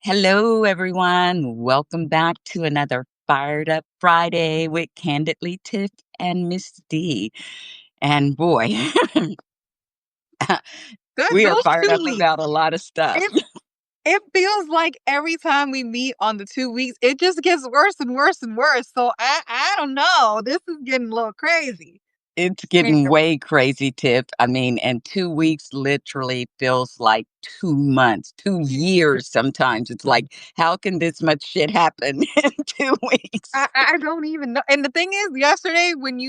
Hello, everyone. Welcome back to another Fired Up Friday with Candidly Tiff and Miss D. And boy, Good. we are Those fired two up weeks. about a lot of stuff. It it feels like every time we meet on the 2 weeks, it just gets worse and worse and worse. So I don't know. This is getting a little crazy. It's getting Anyway, way crazy, Tiff. I mean, and 2 weeks literally feels like 2 months, 2 years sometimes. It's like, how can this much shit happen in 2 weeks? I don't even know. And the thing is, yesterday when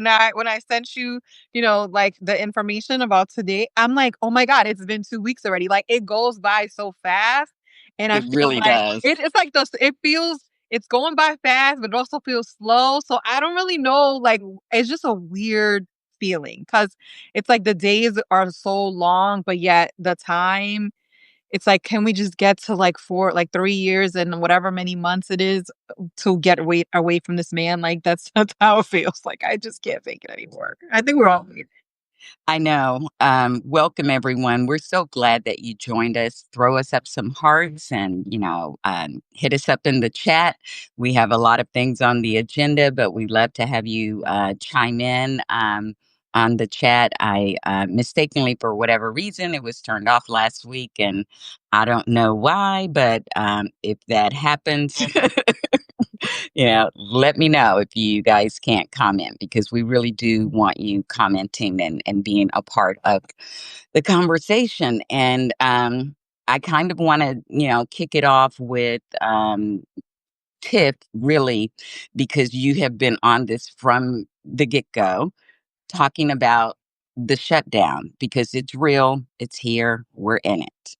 I sent you, like the information about today, I'm like, oh my God, it's been 2 weeks already. Like it goes by so fast. And I It feel really like does. it's like those it feels it's going by fast, but it also feels slow. So I don't really know, like it's just a weird feeling because it's like the days are so long, but yet the time it's like, can we just get to like 3 years and whatever many months it is to get away from this man? Like that's how it feels. Like I just can't take it anymore. I think we're all I know. Welcome, everyone. We're so glad that you joined us. Throw us up some hearts and, hit us up in the chat. We have a lot of things on the agenda, but we love to have you chime in on the chat. I mistakenly, for whatever reason, it was turned off last week, and I don't know why, but if that happens, let me know if you guys can't comment because we really do want you commenting and being a part of the conversation. And I kind of want to, kick it off with Tiff, really, because you have been on this from the get go, talking about the shutdown because it's real, it's here, we're in it.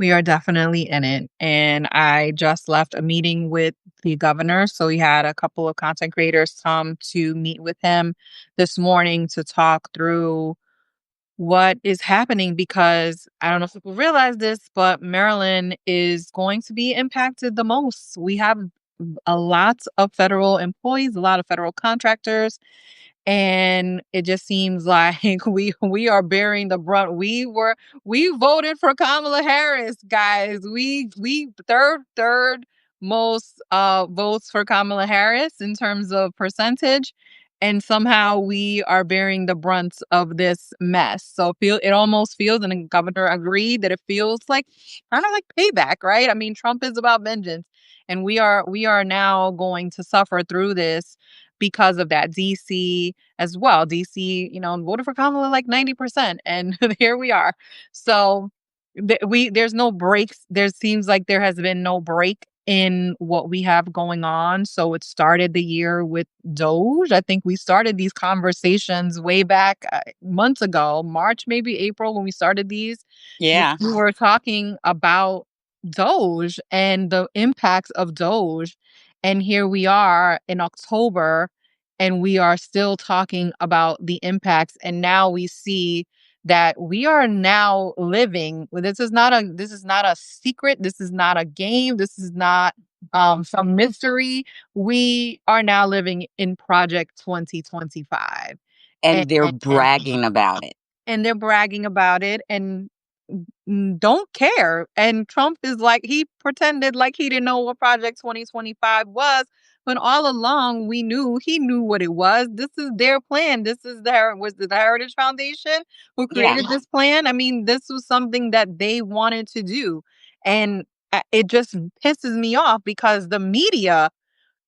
we are definitely in it. And I just left a meeting with the governor. So we had a couple of content creators come to meet with him this morning to talk through what is happening because I don't know if people realize this, but Maryland is going to be impacted the most. We have a lot of federal employees, a lot of federal contractors, and it just seems like we are bearing the brunt. We voted for Kamala Harris, guys. We third most votes for Kamala Harris in terms of percentage, and somehow we are bearing the brunt of this mess. So it almost feels, and the governor agreed that it feels like kind of like payback, right? I mean, Trump is about vengeance, and we are now going to suffer through this because of that. DC as well. DC, voted for Kamala like 90%, and here we are. So there's no breaks. There seems like there has been no break in what we have going on. So it started the year with Doge. I think we started these conversations way back months ago, March, maybe April, when we started these. Yeah. We were talking about Doge and the impacts of Doge. And here we are in October, and we are still talking about the impacts. And now we see that we are now living. This is not a secret. This is not a game. This is not some mystery. We are now living in Project 2025. And And, they're bragging about it. and they're bragging about it and don't care. And Trump is like, he pretended like he didn't know what Project 2025 was, when all along he knew what it was. This is their plan. This is was the Heritage Foundation who Yeah. created this plan. I mean, this was something that they wanted to do. And it just pisses me off because the media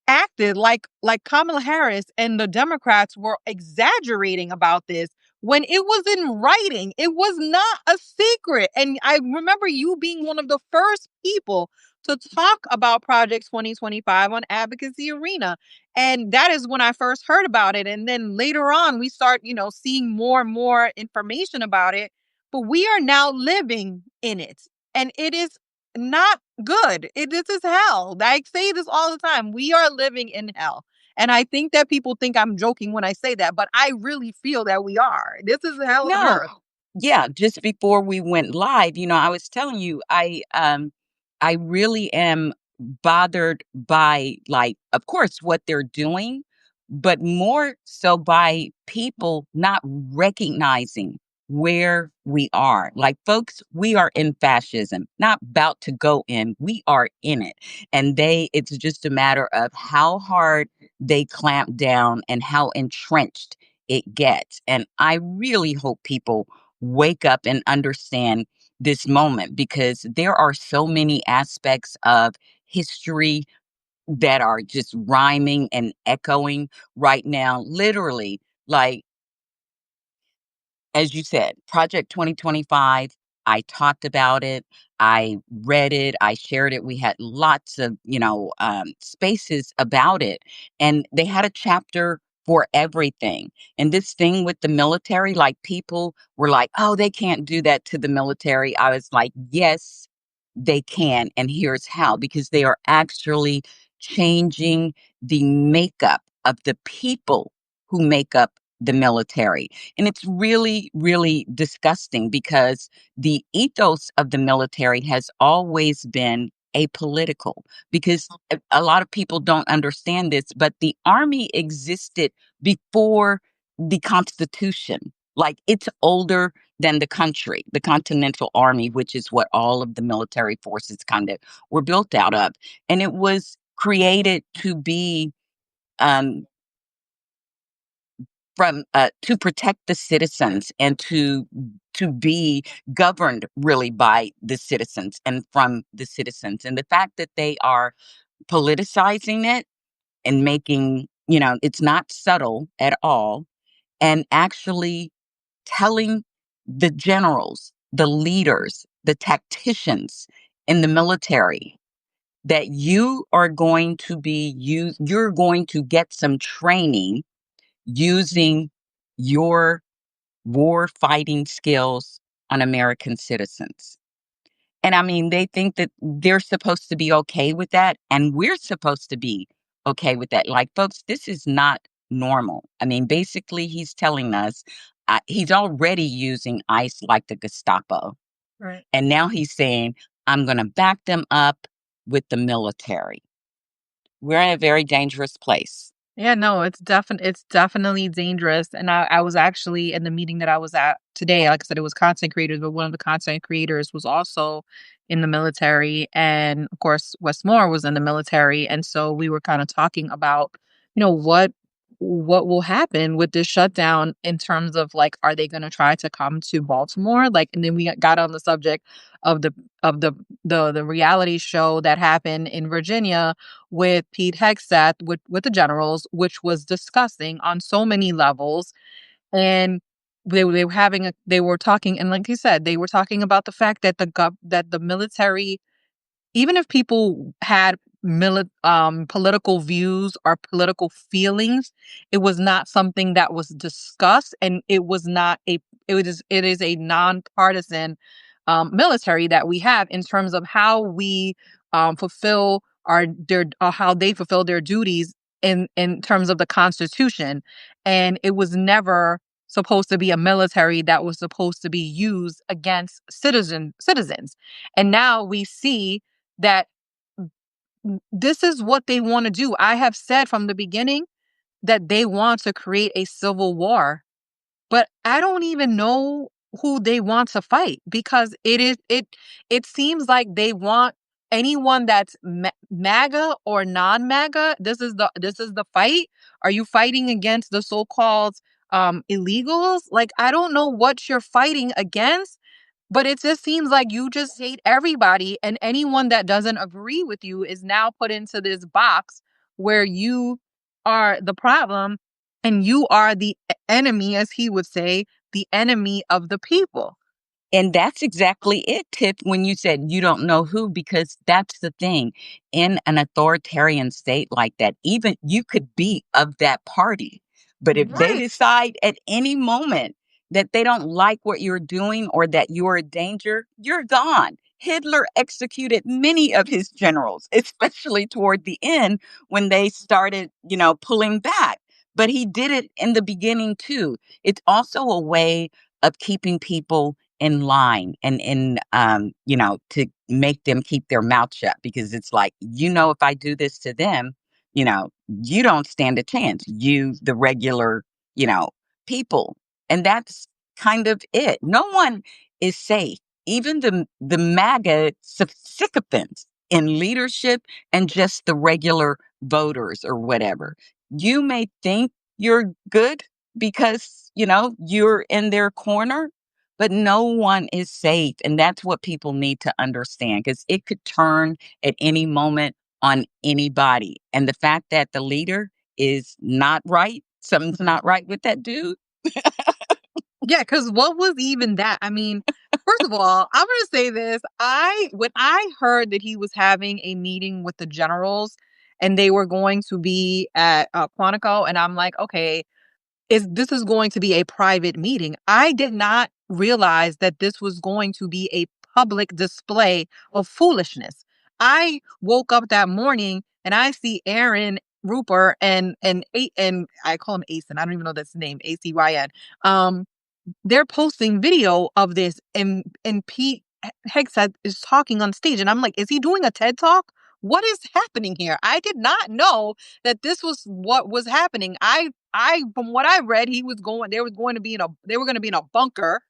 acted like Kamala Harris and the Democrats were exaggerating about this when it was in writing. It was not a secret. And I remember you being one of the first people to talk about Project 2025 on Advocacy Arena. And that is when I first heard about it. And then later on, we start, seeing more and more information about it. But we are now living in it. And it is not good. This is hell. I say this all the time. We are living in hell. And I think that people think I'm joking when I say that, but I really feel that we are. This is hell on No. earth. Yeah, just before we went live, I was telling you I really am bothered by, like, of course what they're doing, but more so by people not recognizing where we are. Like, folks, we are in fascism, not about to go in. We are in it. And it's just a matter of how hard they clamp down and how entrenched it gets. And I really hope people wake up and understand this moment, because there are so many aspects of history that are just rhyming and echoing right now. Literally, like, as you said, Project 2025, I talked about it. I read it. I shared it. We had lots of, spaces about it. And they had a chapter for everything. And this thing with the military, like, people were like, oh, they can't do that to the military. I was like, yes, they can. And here's how, because they are actually changing the makeup of the people who make up the military. And it's really, really disgusting, because the ethos of the military has always been apolitical. Because a lot of people don't understand this, but the army existed before the Constitution. Like, it's older than the country, the Continental Army, which is what all of the military forces kind of were built out of. And it was created to be um, from to protect the citizens, and to be governed really by the citizens and from the citizens. And the fact that they are politicizing it and making, it's not subtle at all, and actually telling the generals, the leaders, the tacticians in the military that you're going to get some training using your war fighting skills on American citizens. And I mean, they think that they're supposed to be okay with that, and we're supposed to be okay with that. Like, folks, this is not normal. I mean, basically, he's telling us he's already using ICE like the Gestapo. Right. And now he's saying, I'm going to back them up with the military. We're in a very dangerous place. Yeah, no, it's definitely dangerous. And I was actually in the meeting that I was at today. Like I said, it was content creators, but one of the content creators was also in the military. And of course, Westmore was in the military. And so we were kind of talking about, what will happen with this shutdown in terms of, like, are they gonna try to come to Baltimore? Like, and then we got on the subject of the reality show that happened in Virginia with Pete Hegseth with the generals, which was disgusting on so many levels. And they were they were talking, and like you said, they were talking about the fact that that the military, even if people had political views or political feelings, it was not something that was discussed, and it is a nonpartisan military that we have in terms of how we fulfill how they fulfill their duties in terms of the Constitution. And it was never supposed to be a military that was supposed to be used against citizens. And now we see that this is what they want to do. I have said from the beginning that they want to create a civil war, but I don't even know who they want to fight, because it seems like they want anyone that's MAGA or non-MAGA. This is the fight. Are you fighting against the so-called illegals? Like, I don't know what you're fighting against, but it just seems like you just hate everybody, and anyone that doesn't agree with you is now put into this box where you are the problem and you are the enemy, as he would say, the enemy of the people. And that's exactly it, Tip, when you said you don't know who, because that's the thing. In an authoritarian state like that, even you could be of that party. But if they Right. decide at any moment that they don't like what you're doing or that you're a danger, you're gone. Hitler executed many of his generals, especially toward the end when they started, pulling back. But he did it in the beginning too. It's also a way of keeping people in line, and to make them keep their mouth shut, because it's like, if I do this to them, you don't stand a chance, you the regular, you know people. And that's kind of it. No one is safe. Even the MAGA sycophants in leadership and just the regular voters or whatever. You may think you're good because, you're in their corner, but no one is safe. And that's what people need to understand because it could turn at any moment on anybody. And the fact that the leader is not right, something's not right with that dude. Yeah, because what was even that? I mean, first of all, I'm gonna say this. When I heard that he was having a meeting with the generals and they were going to be at, Quantico, and I'm like, "Okay, is going to be a private meeting." I did not realize that this was going to be a public display of foolishness. I woke up that morning and I see Aaron Rupert and I call him Asen. I don't even know that's his name, Acyn. They're posting video of this, and Pete Hegseth is talking on stage, and I'm like, is he doing a TED talk? What is happening here? I did not know that this was what was happening. I from what I read, they were going to be in a bunker,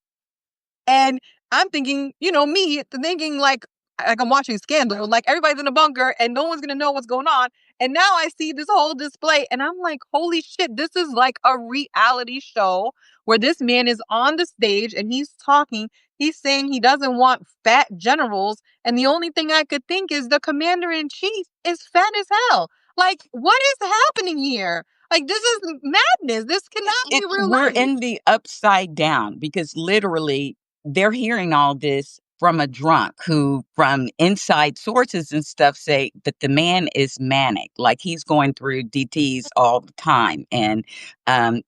and I'm thinking, me thinking like I'm watching Scandal, like everybody's in a bunker and no one's gonna know what's going on. And now I see this whole display, and I'm like, holy shit, this is like a reality show where this man is on the stage and he's talking. He's saying he doesn't want fat generals, and the only thing I could think is the commander in chief is fat as hell. Like, what is happening here? Like, this is madness. This cannot be real We're life. in the upside down because literally they're hearing all this from a drunk who, from inside sources and stuff, say that the man is manic, like he's going through DTs all the time, and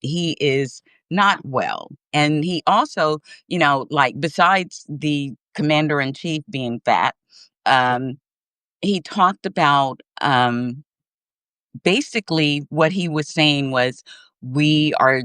he is not well. And he also, like besides the commander in chief being fat, um, he talked about basically what he was saying was we are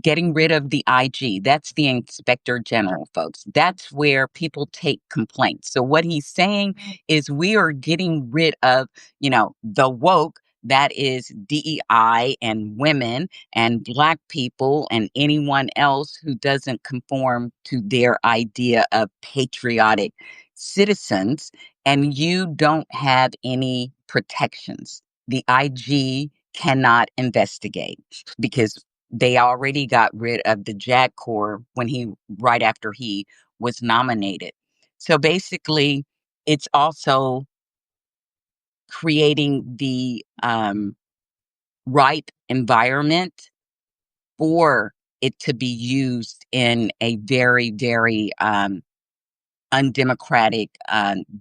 getting rid of the IG. That's the inspector general, folks. That's where people take complaints. So what he's saying is we are getting rid of, the woke. That is DEI and women and Black people and anyone else who doesn't conform to their idea of patriotic citizens. And you don't have any protections. The IG cannot investigate because they already got rid of the JAG Corps right after he was nominated. So basically, it's also creating the right environment for it to be used in a very, very undemocratic,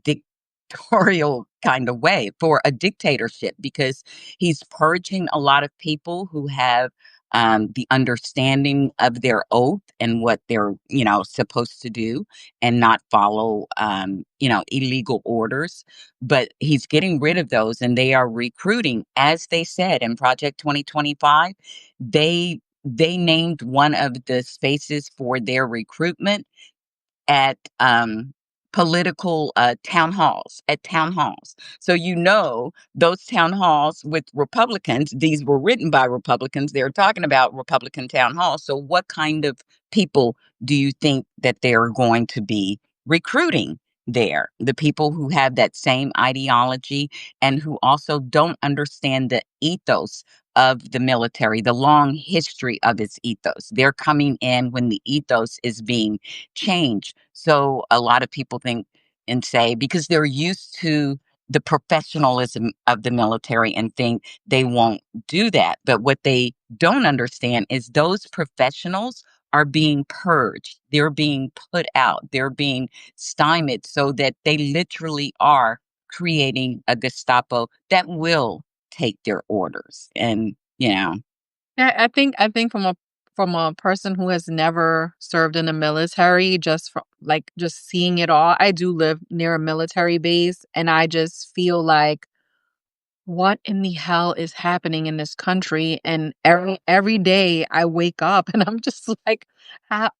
dictatorial kind of way for a dictatorship because he's purging a lot of people who have the understanding of their oath and what they're supposed to do and not follow illegal orders, but he's getting rid of those and they are recruiting, as they said in Project 2025. They named one of the spaces for their recruitment at political town halls. So those town halls with Republicans, these were written by Republicans. They're talking about Republican town halls. So what kind of people do you think that they're going to be recruiting there? The people who have that same ideology and who also don't understand the ethos of the military, the long history of its ethos. They're coming in when the ethos is being change. So a lot of people think and say, because they're used to the professionalism of the military and think they won't do that. But what they don't understand is those professionals are being purged. They're being put out. They're being stymied so that they literally are creating a Gestapo that will take their orders. And, Yeah, I think from a person who has never served in the military, just from like just seeing it all. I do live near a military base, and I just feel like what in the hell is happening in this country? And every day I wake up and I'm just like, how,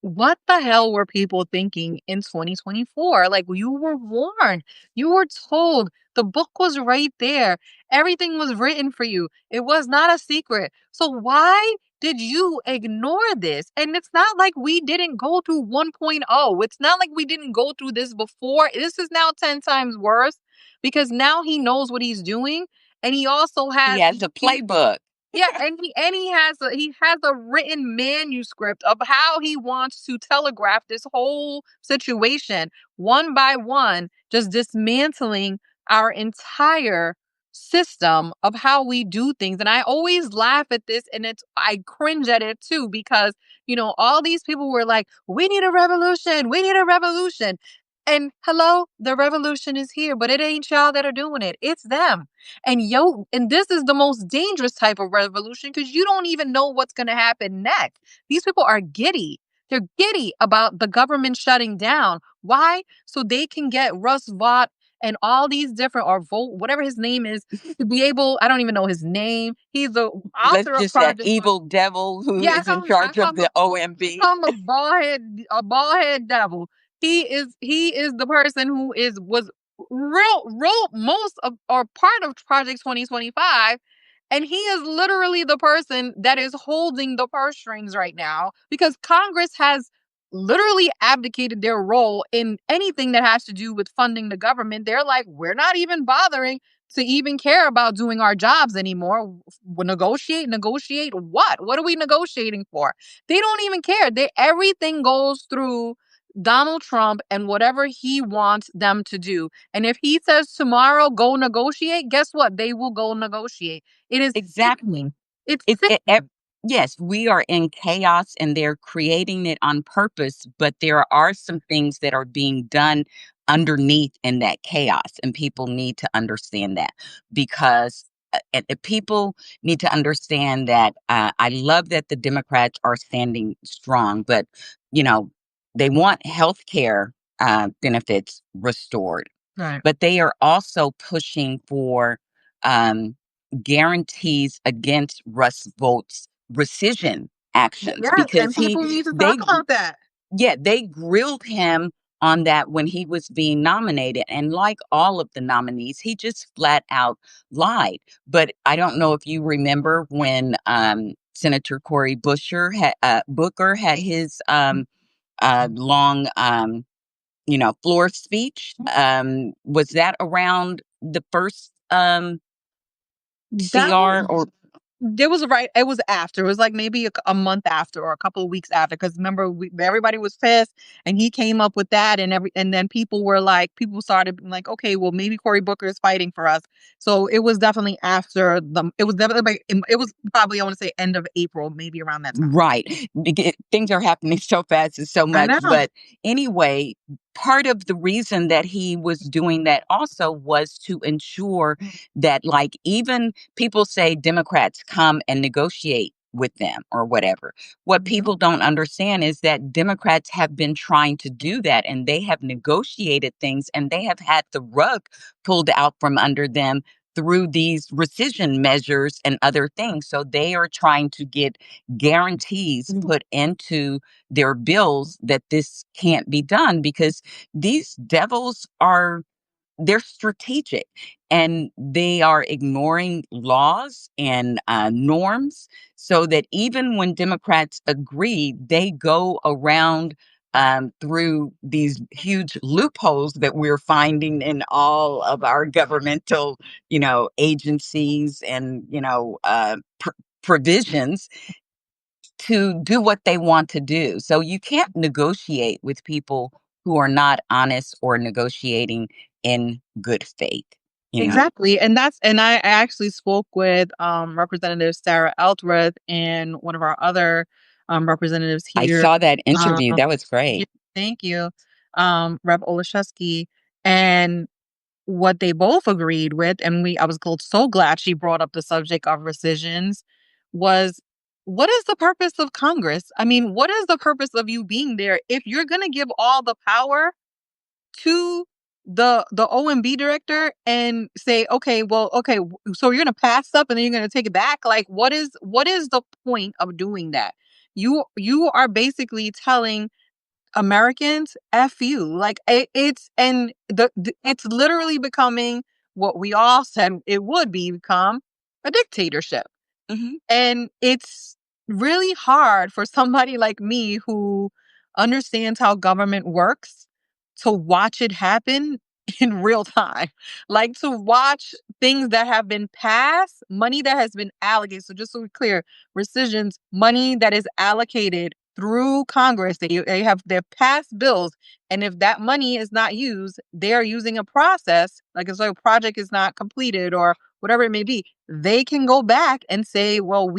what the hell were people thinking in 2024? Like, you were warned, you were told, the book was right there, everything was written for you. It was not a secret. So why did you ignore this? And it's not like we didn't go through 1.0. It's not like we didn't go through this before. This is now 10 times worse because now he knows what he's doing. And he also He has has a playbook. yeah, and he has a written manuscript of how he wants to telegraph this whole situation one by one, just dismantling our entire system of how we do things. And I always laugh at this and I cringe at it too because, all these people were like, "We need a revolution. We need a revolution." And hello, the revolution is here, but it ain't y'all that are doing it. It's them. And this is the most dangerous type of revolution because you don't even know what's going to happen next. These people are giddy. They're giddy about the government shutting down. Why? So they can get Russ Vought and all these different, or Vote, whatever his name is, to be able, I don't even know his name. He's the Let's author of just that Project. evil devil who Yeah, is in charge of the OMB. I'm a bald head devil. He is the person who was real most of or part of Project 2025, and he is literally the person that is holding the purse strings right now because Congress has literally abdicated their role in anything that has to do with funding the government. They're like, we're not even bothering to even care about doing our jobs anymore. Negotiate what? What are we negotiating for? They don't even care. Everything goes through Donald Trump and whatever he wants them to do. And if he says tomorrow go negotiate, guess what? They will go negotiate. It is Exactly. sickening. It's It, it, sickening. it- yes, we are in chaos and they're creating it on purpose, but there are some things that are being done underneath in that chaos, and people need to understand that because people need to understand that I love that the Democrats are standing strong, but you know, they want health care benefits restored, Right. but they are also pushing for um, guarantees against Russ Volt's rescission actions Yes, because and people need to talk they, about that. yeah, they grilled him on that when he was being nominated. And like all of the nominees, he just flat out lied. But I don't know if you remember when Senator Cory Booker had his long floor speech. Was that around the first That CR or There was it was after. It was like maybe a month after or a couple of weeks after. Because remember, everybody was pissed, and he came up with that, and then people started being like, okay, well maybe Cory Booker is fighting for us. So it was definitely after the. It was definitely it was probably I want to say end of April, maybe around that time. right? Things are happening so fast and so I much. know. But anyway, part of the reason that he was doing that also was to ensure that, like, even people say Democrats come and negotiate with them or whatever. What Mhm. people don't understand is that Democrats have been trying to do that and they have negotiated things and they have had the rug pulled out from under them through these rescission measures and other things. So they are trying to get guarantees put into their bills that this can't be done because these devils are they're strategic and they are ignoring laws and norms so that even when Democrats agree, they go around through these huge loopholes that we're finding in all of our governmental, agencies and, provisions to do what they want to do. So you can't negotiate with people who are not honest or negotiating in good faith, you know. Exactly. And I actually spoke with Representative Sarah Eltworth and one of our other representatives I here. saw that Um interview. That was yeah, great. thank you. Rep Olszewski. And what they both agreed with, and I was so glad she brought up the subject of rescissions, was what is the purpose of Congress? I mean, what is the purpose of you being there if you're gonna give all the power to the OMB director and say, okay, well, okay, so you're gonna pass stuff and then you're gonna take it back. Like, what is the point of doing that? You are basically telling Americans, F you. Like it's and it's literally becoming what we all said it would become a dictatorship. Hmm. And it's really hard for somebody like me who understands how government works to watch it happen in real time. Like to watch things that have been passed, money that has been allocated. So just so we're clear, rescissions, money that is allocated through Congress. They have their passed bills. And if that money is not used, they are using a process, like if a project is not completed or whatever it may be, they can go back and say, well,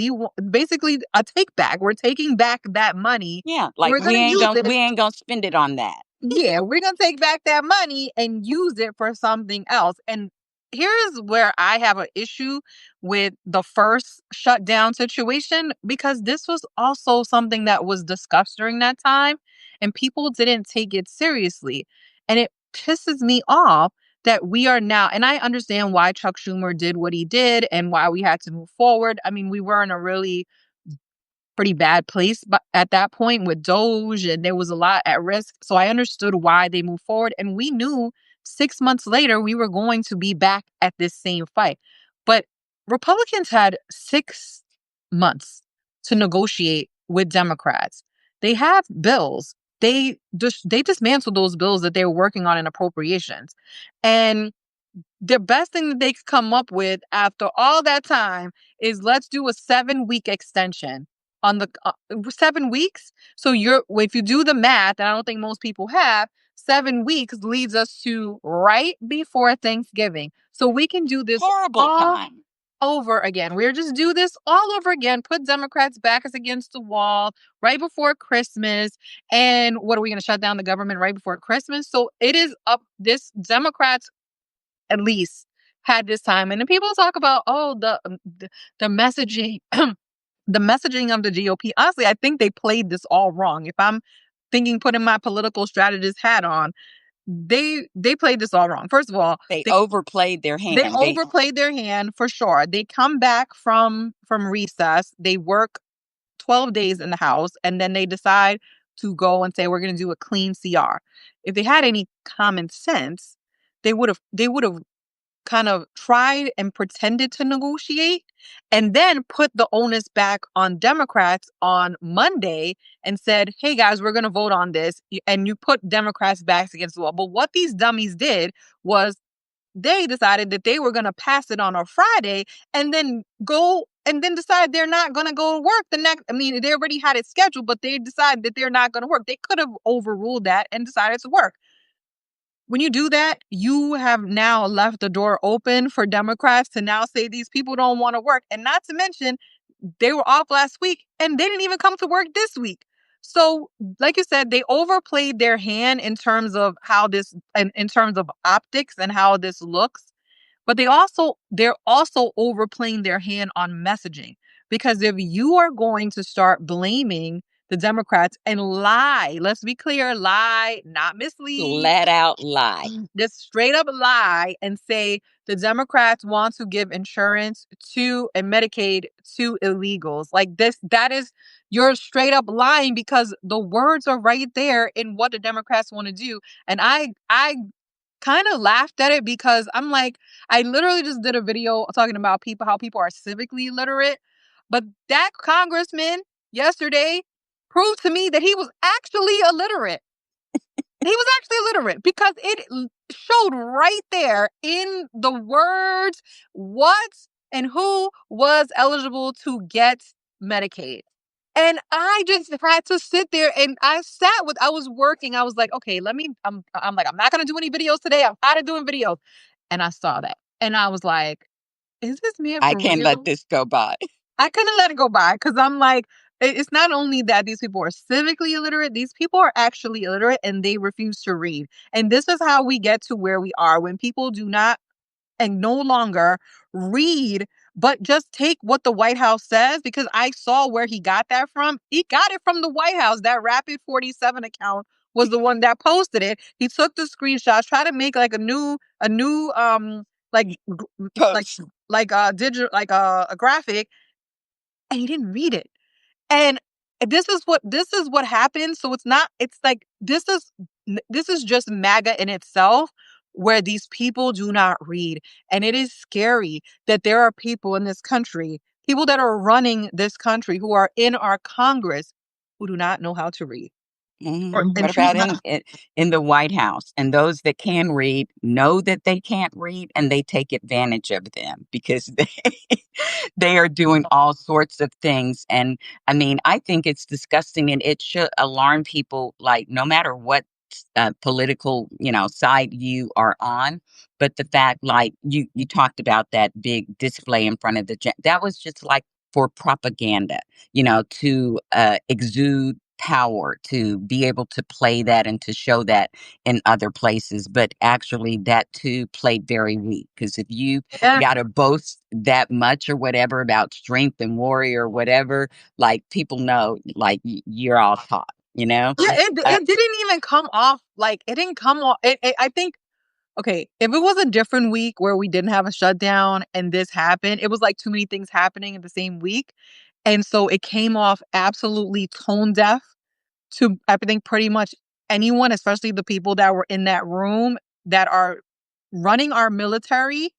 basically a take back. We're taking back that money. Yeah, like We're going to use we it. ain't gonna spend it on that. Yeah, we're going to take back that money and use it for something else. And here's where I have an issue with the first shutdown situation, because this was also something that was discussed during that time and people didn't take it seriously. And it pisses me off that we are now, and I understand why Chuck Schumer did what he did and why we had to move forward. I mean, we were in a really pretty bad place but at that point with Doge, and there was a lot at risk. So I understood why they moved forward. And we knew 6 months later we were going to be back at this same fight. But Republicans had 6 months to negotiate with Democrats. They have bills. They dismantled those bills that they were working on in appropriations. And the best thing that they could come up with after all that time is let's do a 7-week extension on the 7 weeks. So if you do the math, and I don't think most people have, 7 weeks leads us to right before Thanksgiving. So we can do this Horrible all time. over again. We're just do this all over again, put Democrats back as against the wall right before Christmas. And what are we going to shut down the government right before Christmas? So it is up this Democrats at least had this time. And then people talk about, oh, the messaging, the messaging of the GOP. Honestly, I think they played this all wrong. If I'm thinking, putting my political strategist hat on, they played this all wrong. First of all, They they overplayed their they hand. overplayed their hand for sure. They come back from recess. They work 12 days in the House, and then they decide to go and say we're going to do a clean CR. If they had any common sense, they would have kind of tried and pretended to negotiate and then put the onus back on Democrats on Monday and said, hey guys, we're going to vote on this. And you put Democrats' backs against the wall. But what these dummies did was they decided that they were going to pass it on a Friday and then go and then decide they're not going to go to work the next. I mean, they already had it scheduled, but they decided that they're not going to work. They could have overruled that and decided to work. When you do that, you have now left the door open for Democrats to now say these people don't want to work. And not to mention, they were off last week and they didn't even come to work this week. So, like you said, they overplayed their hand in terms of how this, in terms of optics and how this looks. But they're also overplaying their hand on messaging. Because if you are going to start blaming the Democrats and lie, let's be clear, lie, not mislead, Flat out lie. just straight up lie and say the Democrats want to give insurance to and Medicaid to illegals. Like this, that is, you're straight up lying because the words are right there in what the Democrats want to do. And I kind of laughed at it because I'm like, I literally just did a video talking about people, how people are civically illiterate. But that congressman yesterday proved to me that he was actually illiterate. He was actually illiterate because showed right there in the words what and who was eligible to get Medicaid. And I just had to sit there and I was working. I was like, okay, I'm like, I'm not going to do any videos today. I'm out of doing videos. And I saw that. And I was like, is this man I for can't let real? this go by. I couldn't let it go by because I'm like, it's not only that these people are civically illiterate, these people are actually illiterate and they refuse to read. And this is how we get to where we are when people do not and no longer read, but just take what the White House says, because I saw where he got that from. He got it from the White House. That Rapid 47 account was the one that posted it. He took the screenshots, tried to make like a new like like Post. like a digital like a graphic, and he didn't read it. And this is what happens. So it's not, it's like this is just MAGA in itself, where these people do not read. And it is scary that there are people in this country people that are running this country, who are in our Congress, who do not know how to read or What and choose about not. in the White House? And those that can read know that they can't read, and they take advantage of them because they are doing all sorts of things. And I mean, I think it's disgusting, and it should alarm people. Like no matter what political side you are on, but the fact, like you talked about that big display in front of that was just like for propaganda, to exude power, to be able to play that and to show that in other places. But actually, that too played very weak, because if you Yeah. got to boast that much or whatever about strength and warrior or whatever, like people know, like you're all taught, you know? Yeah, Uh, it didn't even come off like it didn't come off. I think okay, if it was a different week where we didn't have a shutdown and this happened, it was like too many things happening in the same week, and so it came off absolutely tone deaf to I think pretty much anyone, especially the people that were in that room that are running our military.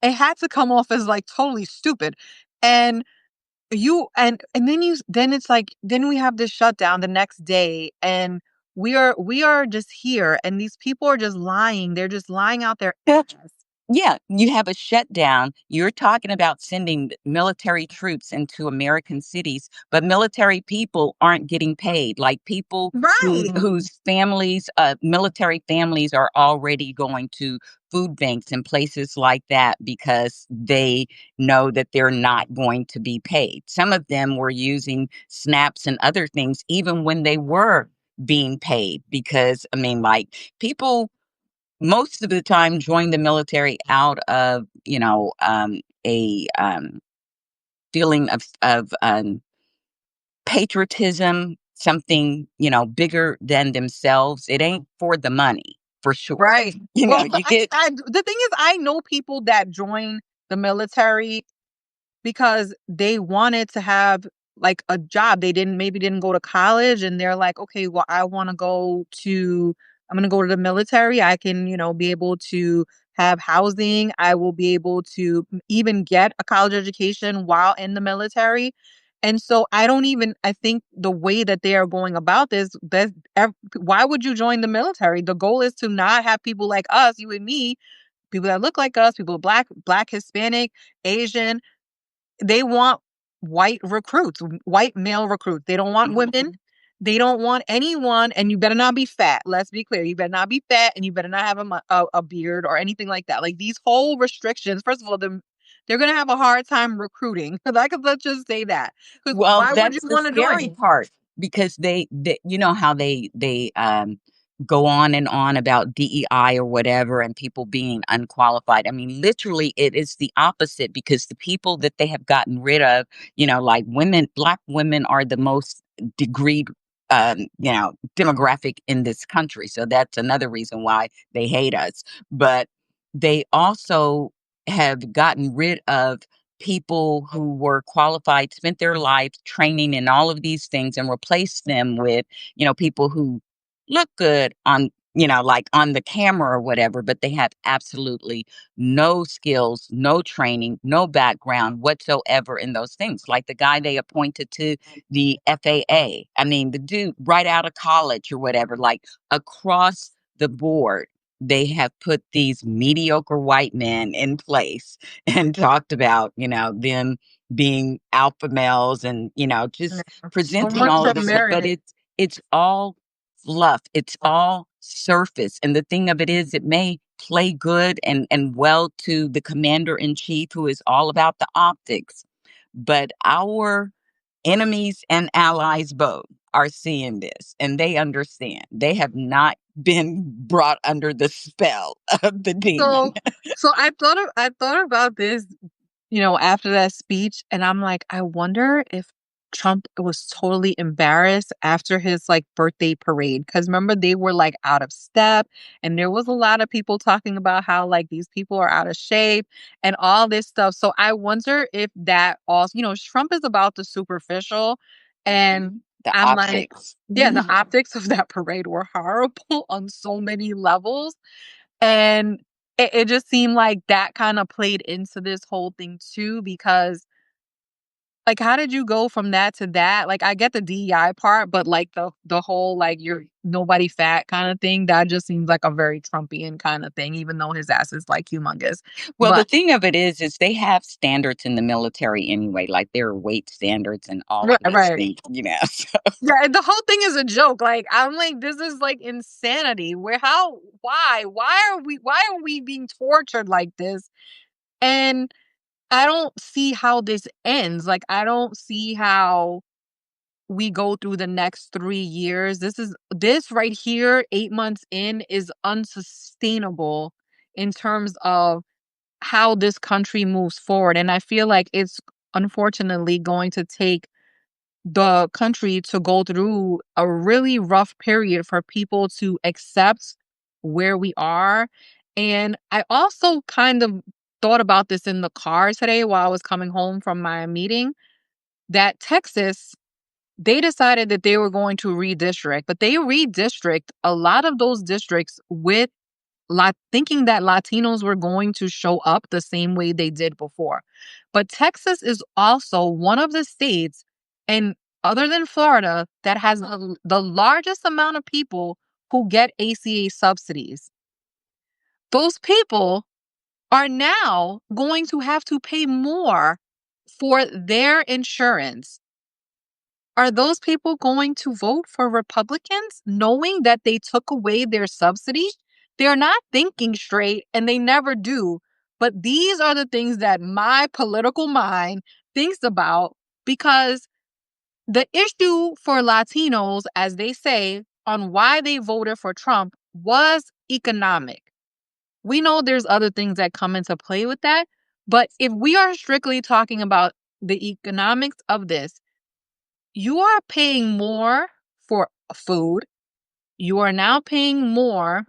It had to come off as like totally stupid, and then it's like then we have this shutdown the next day, and we are just here, and these people are just lying. They're just lying out their ass. Yeah, you have a shutdown. You're talking about sending military troops into American cities, but military people aren't getting paid. Like people Right. whose families, military families, are already going to food banks and places like that because they know that they're not going to be paid. Some of them were using snaps and other things even when they were being paid, because I mean, like people most of the time join the military out of a feeling of patriotism, something bigger than themselves. It ain't for the money, for sure. Right. Well, You get. the thing is, I know people that join the military because they wanted to have like a job. They didn't go to college, and they're like, okay, well, I'm going to go to the military. I can, be able to have housing. I will be able to even get a college education while in the military. And so I think the way that they are going about this, why would you join the military? The goal is to not have people like us, you and me, people that look like us, people black, Hispanic, Asian. They want white recruits, white male recruits. They don't want women. They don't want anyone, and you better not be fat. Let's be clear. You better not be fat, and you better not have a beard or anything like that. Like these whole restrictions. First of all, they're gonna have a hard time recruiting. Let's just say that. Because Well, why would you that's the want to scary join? part, because they you know how they go on and on about DEI or whatever, and people being unqualified. I mean, literally, it is the opposite, because the people that they have gotten rid of, like women, black women are the most degreed, demographic in this country. So that's another reason why they hate us. But they also have gotten rid of people who were qualified, spent their life training in all of these things, and replaced them with, people who look good on, like on the camera or whatever, but they have absolutely no skills, no training, no background whatsoever in those things. Like the guy they appointed to the FAA. I mean, the dude right out of college or whatever, like across the board. They have put these mediocre white men in place and talked about, them being alpha males and, Yeah. just So presenting much all for of this stuff. But merit. it's all fluff. It's all surface. And the thing of it is, it may play good and well to the commander in chief, who is all about the optics. But our enemies and allies both are seeing this, and they understand. They have not been brought under the spell of the demon. So so I thought about this, after that speech, and I'm like, I wonder if Trump was totally embarrassed after his like birthday parade. Cause remember, they were like out of step, and there was a lot of people talking about how like these people are out of shape and all this stuff. So I wonder if that also, Trump is about the superficial. And The I'm like, optics. yeah, the optics of that parade were horrible on so many levels. And it just seemed like that kinda played into this whole thing too, because Like, how did you go from that to that? Like, I get the DEI part, but, like, the whole, like, "You're nobody fat" kinda thing, that just seems like a very Trumpian kinda thing, even though his ass is, like, humongous. Well, the But thing of it is they have standards in the military anyway, like there are weight standards and all right, of this right. thing, so Yeah, and the whole thing is a joke, like, I'm like, "This is, like, insanity. Where how why are we being tortured like this?" And I don't see how this ends, like, I don't see how we go through the next 3 years. This right here, 8 months in, is unsustainable in terms of how this country moves forward, and I feel like it's unfortunately going to take the country to go through a really rough period for people to accept where we are. And I also kind of thought about this in the car today while I was coming home from my meeting, that Texas, they decided that they were going to redistrict, but they redistrict a lot of those districts with thinking that Latinos were going to show up the same way they did before. But Texas is also one of the states, and other than Florida, that has the largest amount of people who get ACA subsidies. Those people are now going to have to pay more for their insurance. Are those people going to vote for Republicans knowing that they took away their subsidy? They're not thinking straight and they never do. But these are the things that my political mind thinks about, because the issue for Latinos, as they say, on why they voted for Trump was economic. We know there's other things that come into play with that. But if we are strictly talking about the economics of this, you are paying more for food. You are now paying more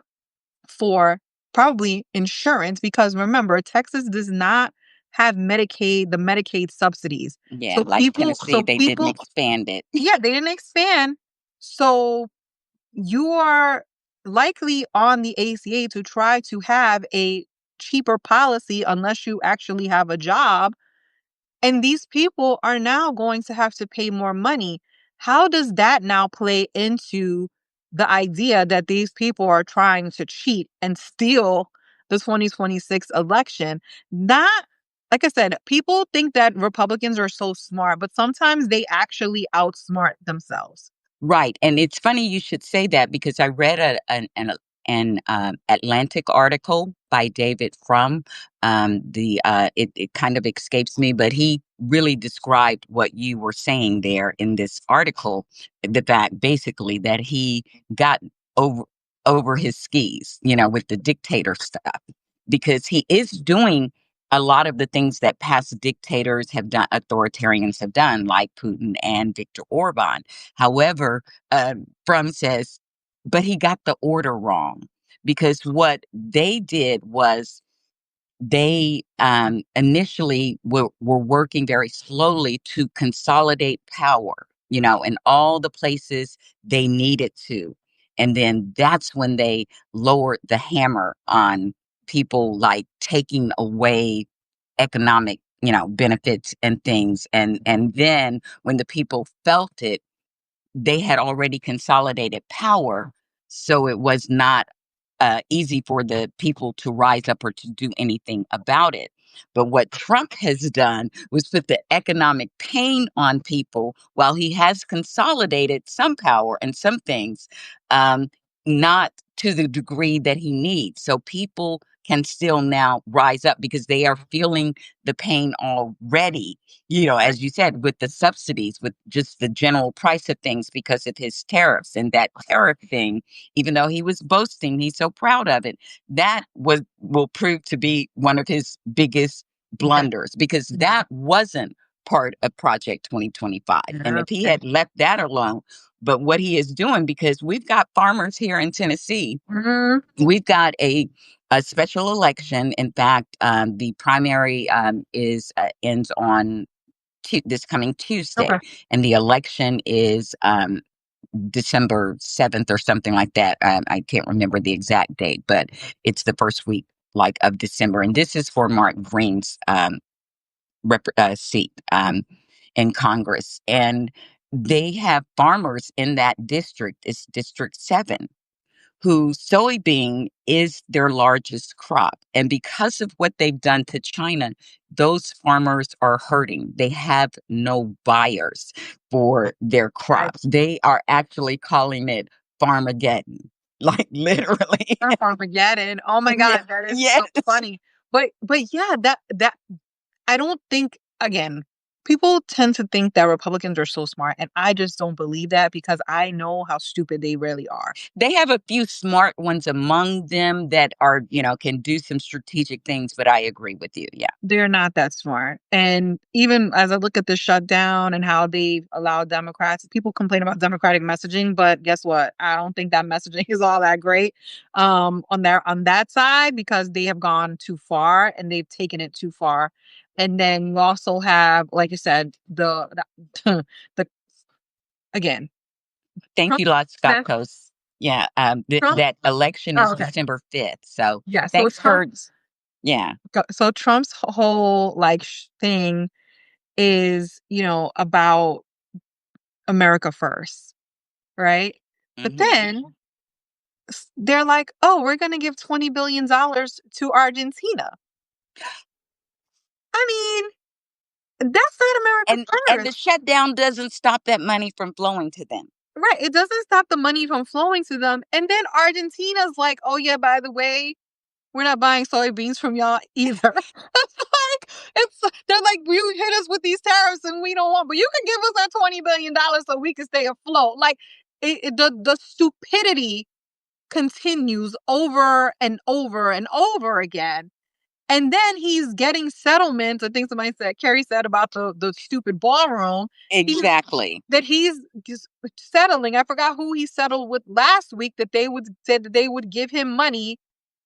for probably insurance, because remember, Texas does not have the Medicaid subsidies. yeah, like Tennessee, they didn't expand it. Yeah, they didn't expand. So you are likely on the ACA to try to have a cheaper policy unless you actually have a job, and these people are now going to have to pay more money. How does that now play into the idea that these people are trying to cheat and steal the 2026 election? Not, like I said, people think that Republicans are so smart, but sometimes they actually outsmart themselves. Right, and it's funny you should say that because I read Atlantic article by David Frum. It kind of escapes me, but he really described what you were saying there in this article. The fact, basically, that he got over over his skis, with the dictator stuff, because he is doing a lot of the things that past dictators have done, authoritarians have done, like Putin and Viktor Orban. However, Frum says, but he got the order wrong, because what they did was they initially were working very slowly to consolidate power, in all the places they needed to. And then that's when they lowered the hammer on people, like taking away economic, benefits and things. And then when the people felt it, they had already consolidated power. So it was not easy for the people to rise up or to do anything about it. But what Trump has done was put the economic pain on people while he has consolidated some power and some things, um, not to the degree that he needs. So people can still now rise up because they are feeling the pain already, as you said, with the subsidies, with just the general price of things because of his tariffs. And that tariff thing, even though he was boasting, he's so proud of it, that will prove to be one of his biggest Yeah. blunders, because that wasn't part of Project 2025. And Yeah. if he had left that alone, but what he is doing, because we've got farmers here in Tennessee, Mhm. we've got a special election. In fact, the primary is ends on this coming Tuesday, Okay. and the election is December 7th or something like that. I can't remember the exact date, but it's the first week, like, of December, and this is for Mark Green's seat. in Congress, and they have farmers in that district. It's District 7, who soybean is their largest crop. And because of what they've done to China, those farmers are hurting. They have no buyers for their I crops. They are actually calling it Farmageddon, like literally. Armageddon. Oh my Yeah, god, that is yes. so funny. But yeah, that I don't think again, people tend to think that Republicans are so smart, and I just don't believe that because I know how stupid they really are. They have a few smart ones among them that are, can do some strategic things, but I agree with you. Yeah. They're not that smart. And even as I look at the shutdown and how they've allowed Democrats, people complain about Democratic messaging, but guess what? I don't think that messaging is all that great on that side because they have gone too far and they've taken it too far. And then you also have, like you said, the the again, Thank Trump you, Los says Gatos. Yeah, Trump. that election Oh, is okay. December 5th. So Yeah. So thanks for, Trump's yeah. so Trump's whole like thing is, about America first, right? But Hmm. then they're like, "Oh, we're going to give $20 billion to Argentina." I mean, that's not America And the first. shutdown doesn't stop that money from flowing to them. Right. It doesn't stop the money from flowing to them. And then Argentina's like, "Oh yeah, by the way, we're not buying soybeans from y'all either." It's they're like, "You hit us with these tariffs and we don't want, but you can give us that $20 billion so we can stay afloat." Like the stupidity continues over and over and over again. And then he's getting settlements. I think somebody said, Kerry said about the stupid ballroom. He's Exactly. that he's just settling. I forgot who he settled with last week that they would said that they would give him money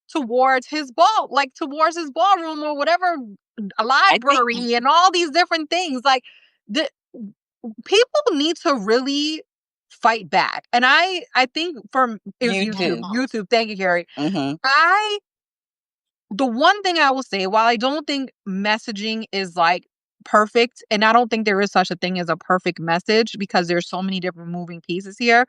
towards his ballroom or whatever, a I think library and all these different things. Like the people need to really fight back. And I think from it was YouTube. YouTube. YouTube, thank you, Carrie. Hmm. I The one thing I will say, while I don't think messaging is like perfect, and I don't think there is such a thing as a perfect message because there's so many different moving pieces here.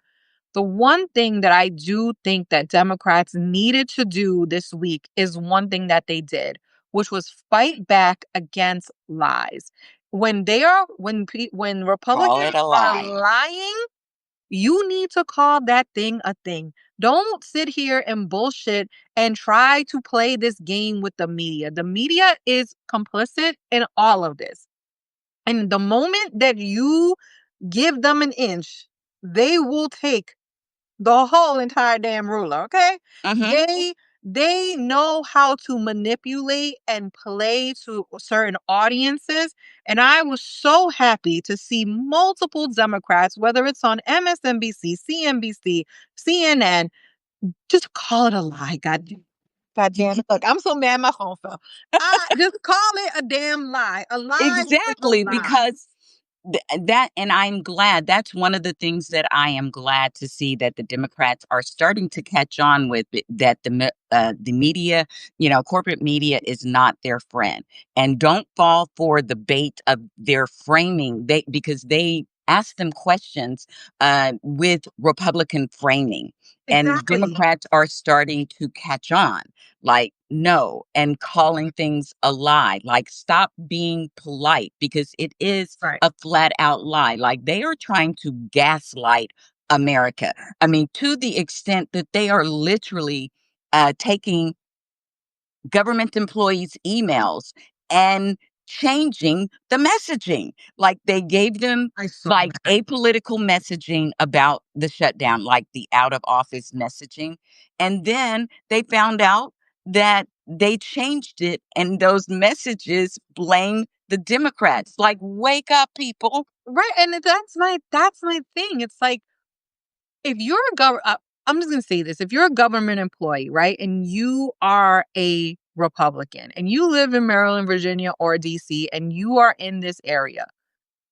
The one thing that I do think that Democrats needed to do this week is one thing that they did, which was fight back against lies. When Call Republicans it a are lie. lying, you need to call that thing a thing. Don't sit here and bullshit and try to play this game with the media. The media is complicit in all of this. And the moment that you give them an inch, they will take the whole entire damn ruler, okay? Hmm. They know how to manipulate and play to certain audiences. And I was so happy to see multiple Democrats, whether it's on MSNBC, CNBC, CNN, just call it a lie. God damn it. Look, I'm so mad my phone fell. I just call it a damn lie. A lie is a Exactly, lie. because that, and I'm glad that's one of the things that I am glad to see that the Democrats are starting to catch on with that the media, corporate media is not their friend, and don't fall for the bait of their framing. Because they ask them questions with Republican framing, and Exactly. Democrats are starting to catch on, like, no, and calling things a lie, like, stop being polite because it is Right. a flat out lie. Like, they are trying to gaslight America. I mean, to the extent that they are literally taking government employees' emails and changing the messaging. Like, they gave them I saw like that. apolitical messaging about the shutdown, like the out of office messaging. And then they found out that they changed it and those messages blame the Democrats. Like, wake up, people. Right. And that's my thing. It's like if you're I'm just going to say this. If you're a government employee, right, and you are a Republican and you live in Maryland, Virginia, or DC, and you are in this area,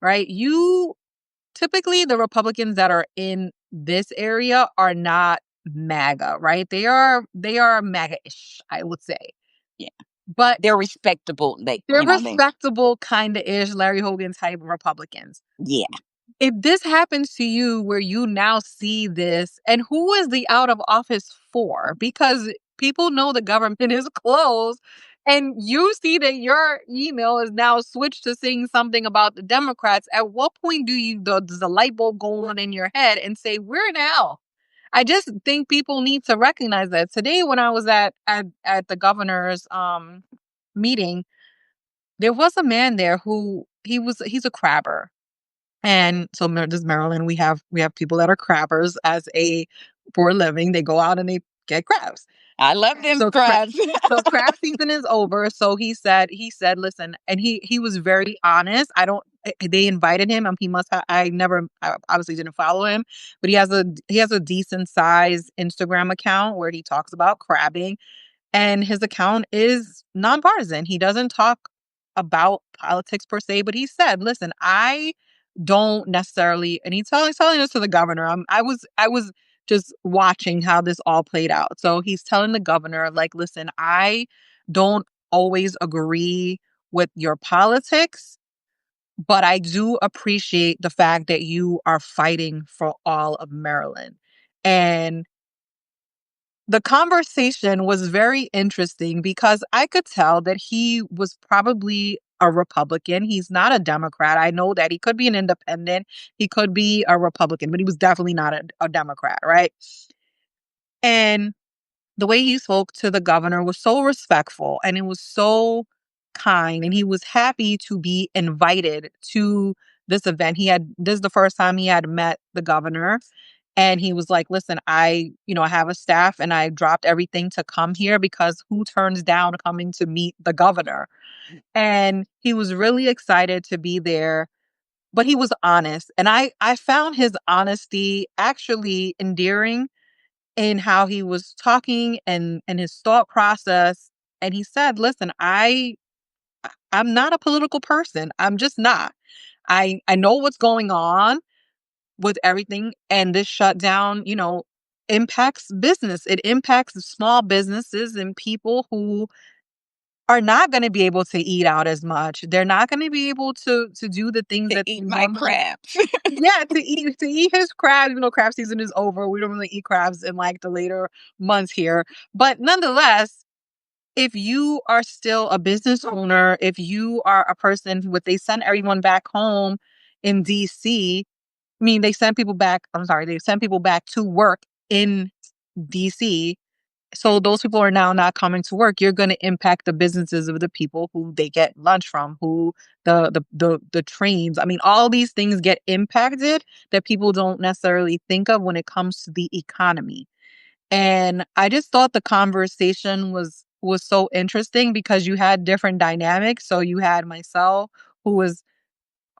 right, you typically the Republicans that are in this area are not MAGA, right? They are MAGA-ish, I would say. Yeah. but They're respectable. They, they're they, respectable, kinda ish Larry Hogan type Republicans. yeah. If this happens to you where you now see this, and who is the out of office for? Because people know the government is closed, and you see that your email is now switched to saying something about the Democrats. At what point does the light bulb go on in your head and say, we're in hell? I just think people need to recognize that. Today, when I was at the governor's meeting, there was a man there who he's a crabber. And so this Maryland, we have people that are crabbers as a for a living. They go out and they get crabs. I love them So crabs. so crab season is over. So he said, listen, and he was very honest. I don't. They invited him. He must have. I obviously didn't follow him, but he has a decent size Instagram account where he talks about crabbing, and his account is nonpartisan. He doesn't talk about politics per se, but he said, "Listen, I don't necessarily," and he's telling this to the governor. I was just watching how this all played out. So he's telling the governor, like, "Listen, I don't always agree with your politics, but I do appreciate the fact that you are fighting for all of Maryland." And the conversation was very interesting because I could tell that he was probably a Republican. He's not a Democrat. I know that he could be an independent. He could be a Republican, but he was definitely not a Democrat, right? And the way he spoke to the governor was so respectful and it was so kind. And he was happy to be invited to this event. This is the first time he had met the governor. And he was like, listen, I have a staff and I dropped everything to come here because who turns down coming to meet the governor? And he was really excited to be there, but he was honest. And I found his honesty actually endearing in how he was talking and his thought process. And he said, listen, I'm not a political person. I'm just not. I know what's going on with everything, and this shutdown, impacts business. It impacts small businesses and people who are not going to be able to eat out as much. They're not going to be able to do the things To that eat they my normally. crabs. Yeah, to eat his crabs. Crab season is over. We don't really eat crabs in like the later months here. But nonetheless, if you are still a business owner, if you are a person who, they send everyone back home in DC. I mean, they send people back. I'm sorry, they send people back to work in DC. So those people are now not coming to work. You're going to impact the businesses of the people who they get lunch from, who the trains. I mean, all these things get impacted that people don't necessarily think of when it comes to the economy. And I just thought the conversation was so interesting because you had different dynamics. So you had myself, who was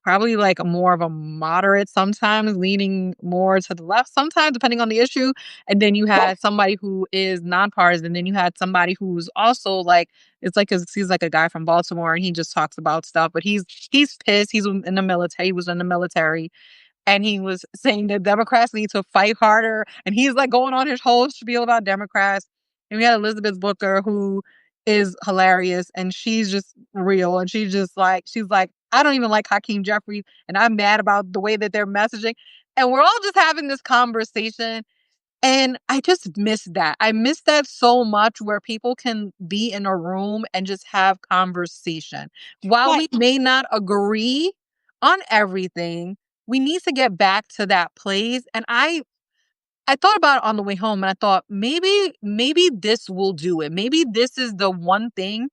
probably like more of a moderate, sometimes leaning more to the left, sometimes depending on the issue. And then you had somebody who is nonpartisan. And then you had somebody who's also like, it's like he's like a guy from Baltimore and he just talks about stuff, but he's pissed. He's in the military. He was in the military, and he was saying that Democrats need to fight harder. And he's like going on his whole spiel about Democrats. And we had Elizabeth Booker, who is hilarious, and she's just real. And she's like, I don't even like Hakeem Jeffries, and I'm mad about the way that they're messaging. And we're all just having this conversation. And I just miss that. I miss that so much where people can be in a room and just have conversation. While But we may not agree on everything, we need to get back to that place. And I thought about it on the way home and I thought maybe this will do it. Maybe this is the one thing,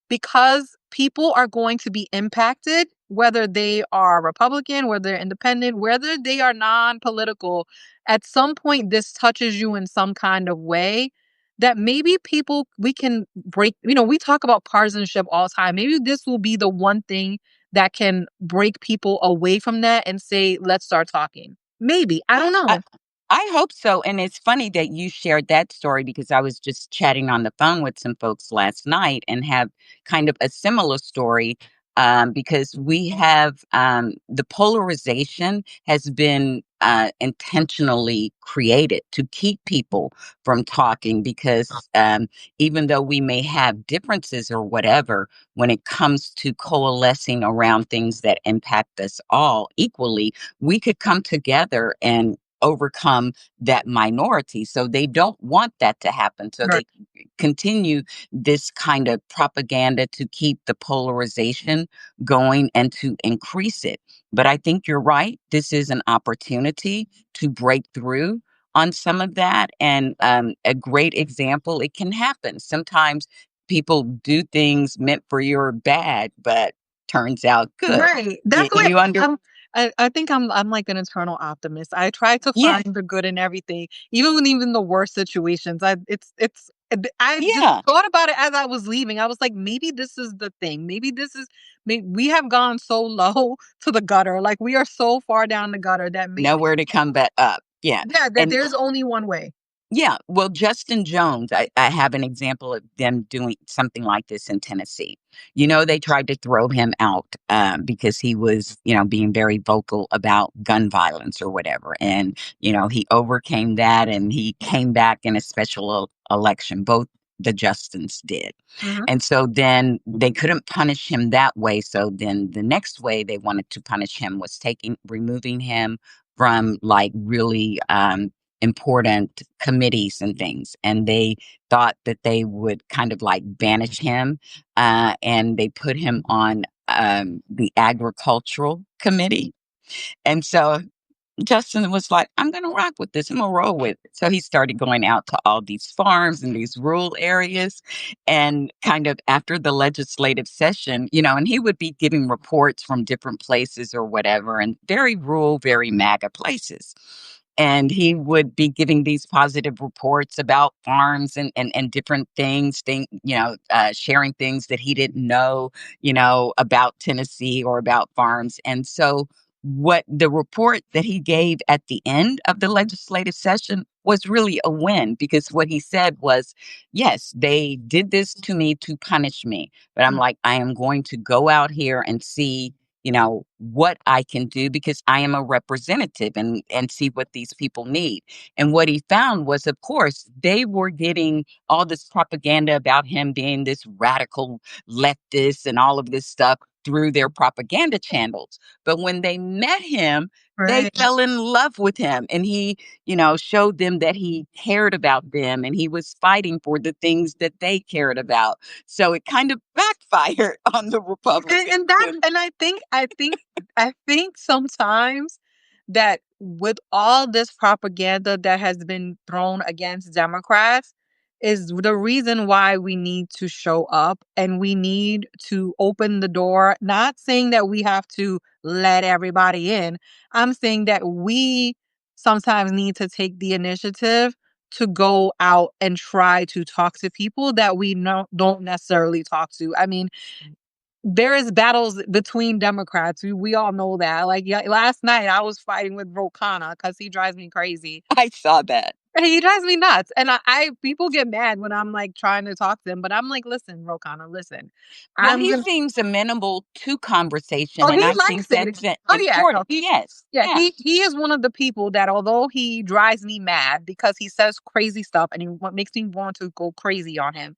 because people are going to be impacted, whether they are Republican, whether they're independent, whether they are non-political. At some point, this touches you in some kind of way that maybe people, we can break. We talk about partisanship all the time. Maybe this will be the one thing that can break people away from that and say, let's start talking. Maybe. I don't I, know. I hope so. And it's funny that you shared that story because I was just chatting on the phone with some folks last night and have kind of a similar story. Because we have the polarization has been intentionally created to keep people from talking because even though we may have differences or whatever, when it comes to coalescing around things that impact us all equally, we could come together and overcome that minority. So they don't want that to happen. So Right. they continue this kind of propaganda to keep the polarization going and to increase it. But I think you're right. This is an opportunity to break through on some of that. And a great example, it can happen. Sometimes people do things meant for your bad, but turns out good. Right. You, That's what you under, I think I'm like an eternal optimist. I try to yeah, find the good in everything, even the worst situations. I just yeah. thought about it as I was leaving. I was like, maybe this is the thing. Maybe this is we have gone so low to the gutter. Like we are so far down the gutter that maybe Nowhere to come but up. Yeah. yeah, that And there's only one way. yeah, well, Justin Jones, I have an example of them doing something like this in Tennessee. They tried to throw him out because he was, being very vocal about gun violence or whatever. And, he overcame that and he came back in a special election. Both the Justins did. Mhm. And so then they couldn't punish him that way. So then the next way they wanted to punish him was removing him from like really important committees and things. And they thought that they would kind of like banish him. And they put him on the agricultural committee. And so Justin was like, I'm going to rock with this. I'm going to roll with it. So he started going out to all these farms and these rural areas. And kind of after the legislative session, and he would be giving reports from different places or whatever, and very rural, very MAGA places. And he would be giving these positive reports about farms and different things, sharing things that he didn't know, about Tennessee or about farms. And so what the report that he gave at the end of the legislative session was really a win because what he said was, yes, they did this to me to punish me. But I'm Mm. like, I am going to go out here and see, what I can do because I am a representative and see what these people need. And what he found was, of course, they were getting all this propaganda about him being this radical leftist and all of this stuff through their propaganda channels. But when they met him, they Right. fell in love with him and he, showed them that he cared about them and he was fighting for the things that they cared about. So it kind of backfired on the Republicans. And I think sometimes that with all this propaganda that has been thrown against Democrats is the reason why we need to show up and we need to open the door. Not saying that we have to let everybody in. I'm saying that we sometimes need to take the initiative to go out and try to talk to people that we don't necessarily talk to. I mean, there is battles between Democrats. We all know that. Like yeah, last night I was fighting with Rokana because he drives me crazy. I saw that. He drives me nuts. And I people get mad when I'm like trying to talk to them, but I'm like, listen, Rokana, listen. Well, I'm he gonna seems amenable to conversation, Oh, and he I think likes it. that's Oh yeah, no, important. he Yes. yeah, Yeah. he is one of the people that although he drives me mad because he says crazy stuff and makes me want to go crazy on him.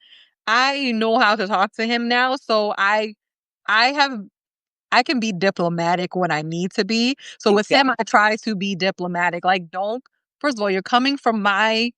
I know how to talk to him now, so I have I can be diplomatic when I need to be. So with him, Exactly. I try to be diplomatic. Like, don't. First of all, you're coming from my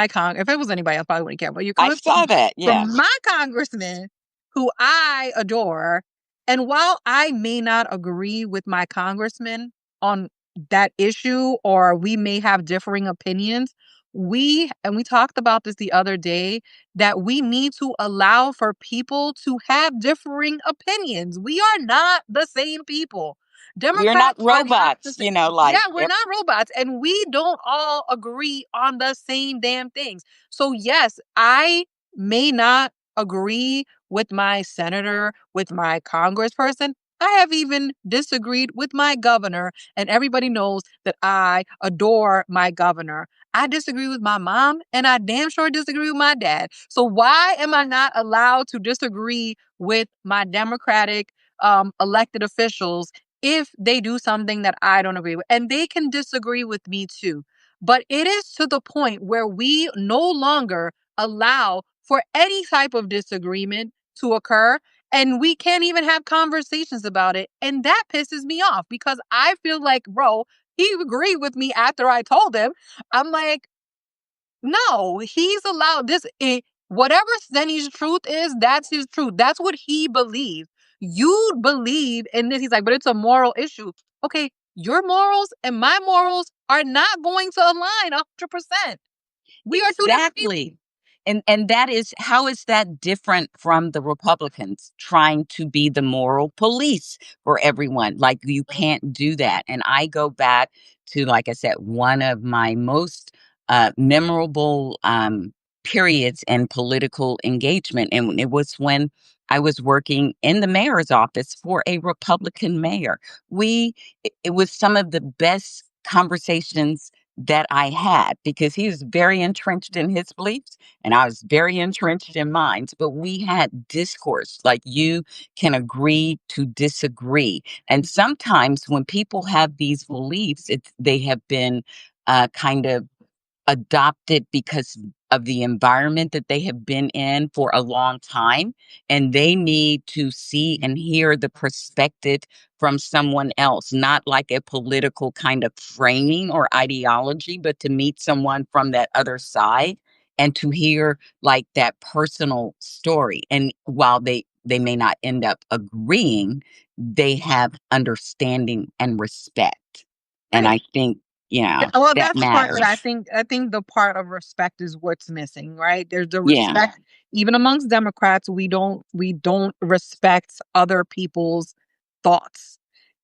con. If it was anybody else, probably wouldn't care. But you're I coming saw that. Yeah. from my congressman, who I adore. And while I may not agree with my congressman on that issue, or we may have differing opinions, we talked about this the other day that we need to allow for people to have differing opinions. We are not the same people. We're not Democrats are not the robots, same. Yeah, like we're not robots and we don't all agree on the same damn things. So yes, I may not agree with my senator, with my congressperson. I have even disagreed with my governor, and everybody knows that I adore my governor. I disagree with my mom, and I damn sure disagree with my dad. So why am I not allowed to disagree with my Democratic elected officials if they do something that I don't agree with. And they can disagree with me too. But it is to the point where we no longer allow for any type of disagreement to occur. And we can't even have conversations about it. And that pisses me off because I feel like, bro, he agreed with me after I told him. I'm like, no, he's allowed this. Whatever Stenny's truth is, that's his truth. That's what he believes. You believe in this. He's like, but it's a moral issue. Okay, your morals and my morals are not going to align 100%. We are two different people. Exactly. And that is, how is that different from the Republicans trying to be the moral police for everyone? Like, you can't do that. And I go back to, like I said, one of my most memorable periods in political engagement. And it was when I was working in the mayor's office for a Republican mayor. It was some of the best conversations that I had, because he was very entrenched in his beliefs and I was very entrenched in mine. But we had discourse, like, you can agree to disagree. And sometimes when people have these beliefs, they have been kind of adopted because of the environment that they have been in for a long time, and they need to see and hear the perspective from someone else, not like a political kind of framing or ideology, but to meet someone from that other side and to hear like that personal story. And while they may not end up agreeing, they have understanding and respect. And Right. I think, Yeah, yeah, well, that that's the part that I matters. think I think the part of respect is what's missing, right? There's the Yeah. respect even amongst Democrats, we don't respect other people's thoughts.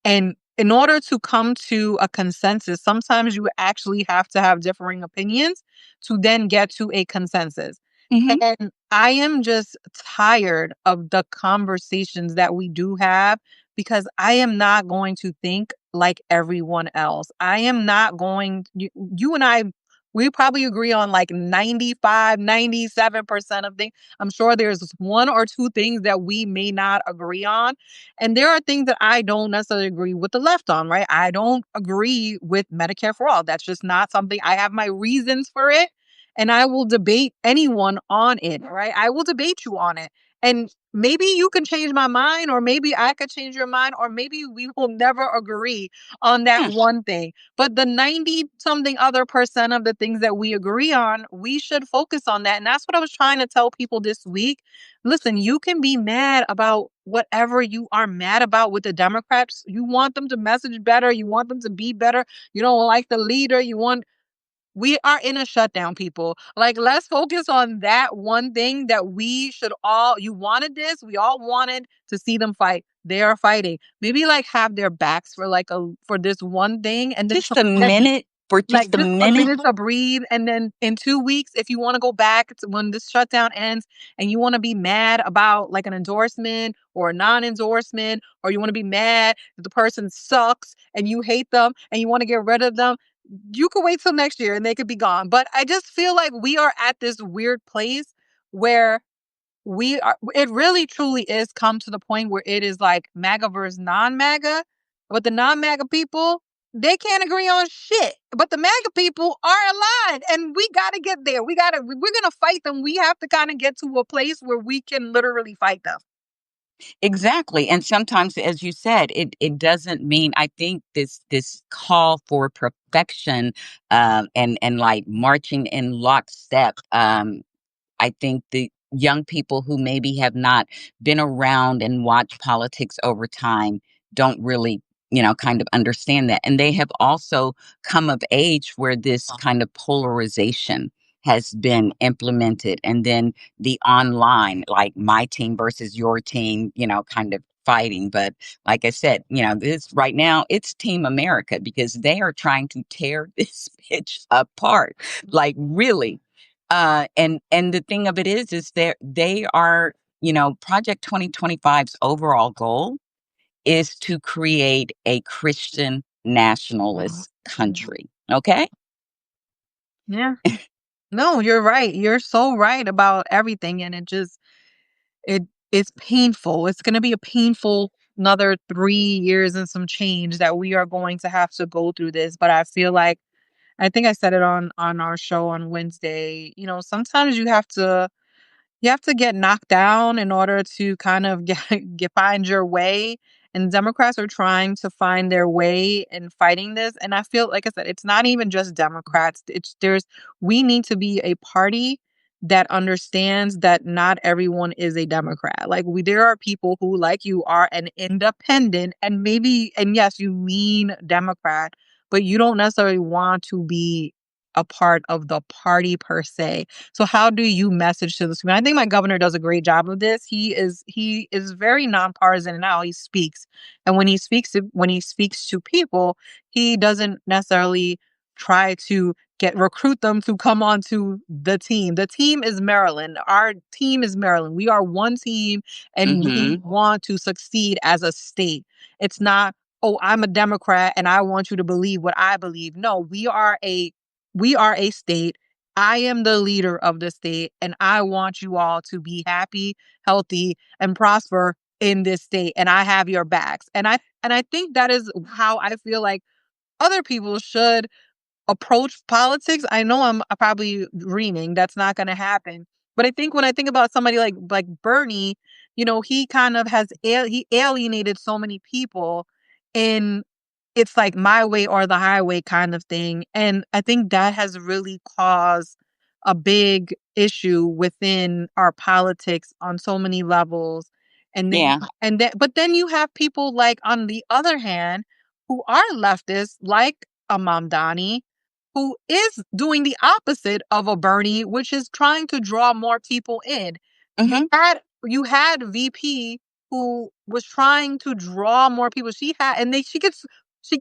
And in order to come to a consensus, sometimes you actually have to have differing opinions to then get to a consensus. Mhm. And I am just tired of the conversations that we do have because I am not going to think like everyone else. I am not going you and I, we probably agree on like 95, 97% of things. I'm sure there's one or two things that we may not agree on. And there are things that I don't necessarily agree with the left on, right? I don't agree with Medicare for all. That's just not something. I have my reasons for it, and I will debate anyone on it, right? I will debate you on it. And maybe you can change my mind, or maybe I could change your mind, or maybe we will never agree on that Yeah. one thing. But the 90 something other percent of the things that we agree on, we should focus on that. And that's what I was trying to tell people this week. Listen, you can be mad about whatever you are mad about with the Democrats. You want them to message better, you want them to be better, you don't like the leader, you want we are in a shutdown, people. Like, let's focus on that one thing that we should all you wanted this, we all wanted to see them fight. They are fighting. Maybe like have their backs for like a for this one thing and then Just a minute, for like just a just a minute. minute to breathe. And then in 2 weeks, if you want to go back to when this shutdown ends and you want to be mad about like an endorsement or a non-endorsement, or you want to be mad that the person sucks and you hate them and you want to get rid of them, you could wait till next year and they could be gone. But I just feel like we are at this weird place where we are it really truly is come to the point where it is like MAGA versus non-MAGA, but the non-MAGA people, they can't agree on shit. But the MAGA people are aligned and we gotta get there. We're gonna fight them. We have to kind of get to a place where we can literally fight them. Exactly. And sometimes, as you said, it doesn't mean, I think this call for perfection, and like marching in lockstep. I think the young people who maybe have not been around and watched politics over time don't really, kind of understand that. And they have also come of age where this kind of polarization has been implemented. And then the online, like my team versus your team, kind of fighting. But like I said, this right now, it's Team America, because they are trying to tear this bitch apart. Like, really. And the thing of it is they are, Project 2025's overall goal is to create a Christian nationalist country. Okay. Yeah. No, you're right. You're so right about everything. And it just it it's painful. It's gonna be a painful another 3 years and some change that we are going to have to go through this. But I feel like I think I said it on our show on Wednesday. Sometimes you have to get knocked down in order to kind of find your way. And Democrats are trying to find their way in fighting this. And I feel like I said, it's not even just Democrats. We need to be a party that understands that not everyone is a Democrat. Like there are people who, like you, are an independent and maybe, and yes, you lean Democrat, but you don't necessarily want to be a part of the party per se. So how do you message to the community? I think my governor does a great job of this. He is very nonpartisan in how he speaks. And when he speaks to people, he doesn't necessarily try to get recruit them to come onto the team. The team is Maryland. Our team is Maryland. We are one team and we Mhm. want to succeed as a state. It's not, oh, I'm a Democrat and I want you to believe what I believe. No, we are a state. I am the leader of the state, and I want you all to be happy, healthy, and prosper in this state. And I have your backs. And I think that is how I feel like other people should approach politics. I know I'm probably dreaming. That's not going to happen. But I think when I think about somebody like Bernie, he kind of he alienated so many people in it's like my way or the highway kind of thing. And I think that has really caused a big issue within our politics on so many levels. And then Yeah. but then you have people like on the other hand who are leftists like a Mamdani who is doing the opposite of a Bernie, which is trying to draw more people in. You Mhm. had you had VP who was trying to draw more people. She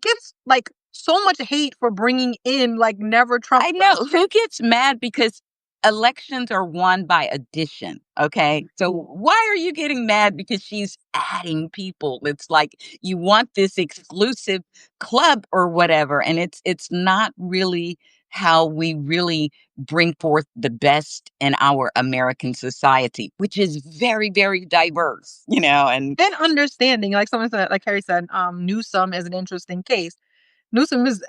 gets like so much hate for bringing in like never Trump. I know. Who gets mad because elections are won by addition, okay? So why are you getting mad because she's adding people? It's like you want this exclusive club or whatever, and it's not really how we really bring forth the best in our American society, which is very, very diverse, and And understanding, like someone said, like Harry said, Newsom is an interesting case. Newsom is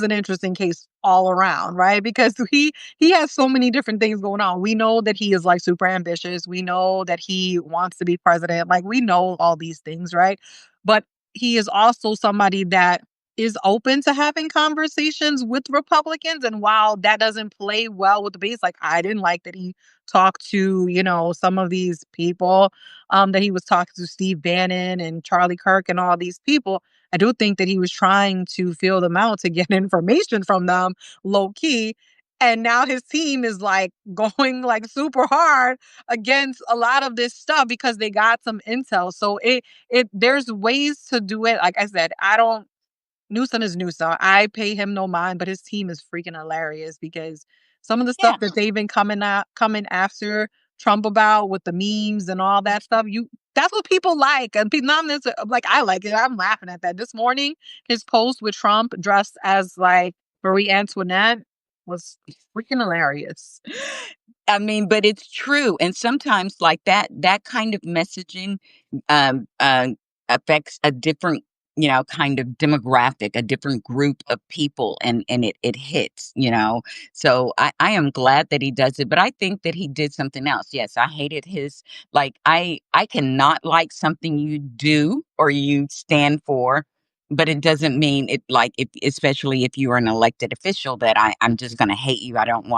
an interesting case all around, right? Because he has so many different things going on. We know that he is like super ambitious. We know that he wants to be president. Like we know all these things, right? But he is also somebody that is open to having conversations with Republicans. And while that doesn't play well with the base, like I didn't like that he talked to, some of these people, that he was talking to Steve Bannon and Charlie Kirk and all these people. I do think that he was trying to feel them out to get information from them low key. And now his team is like going like super hard against a lot of this stuff because they got some intel. So there's ways to do it. Like I said, I don't Newsom is Newsom. I pay him no mind, but his team is freaking hilarious because some of the stuff yeah. that they've been coming after Trump about with the memes and all that stuff, that's what people like. And people not necessarily, like I like it. I'm laughing at that. This morning, his post with Trump dressed as like Marie Antoinette was freaking hilarious. I mean, but it's true, and sometimes like that kind of messaging um, uh, affects a different, kind of demographic, a different group of people, and it hits, So I am glad that he does it, but I think that he did something else. Yes, I hated his like I cannot like something you do or you stand for. But it doesn't mean it like if especially if you are an elected official that I'm just gonna hate you. I don't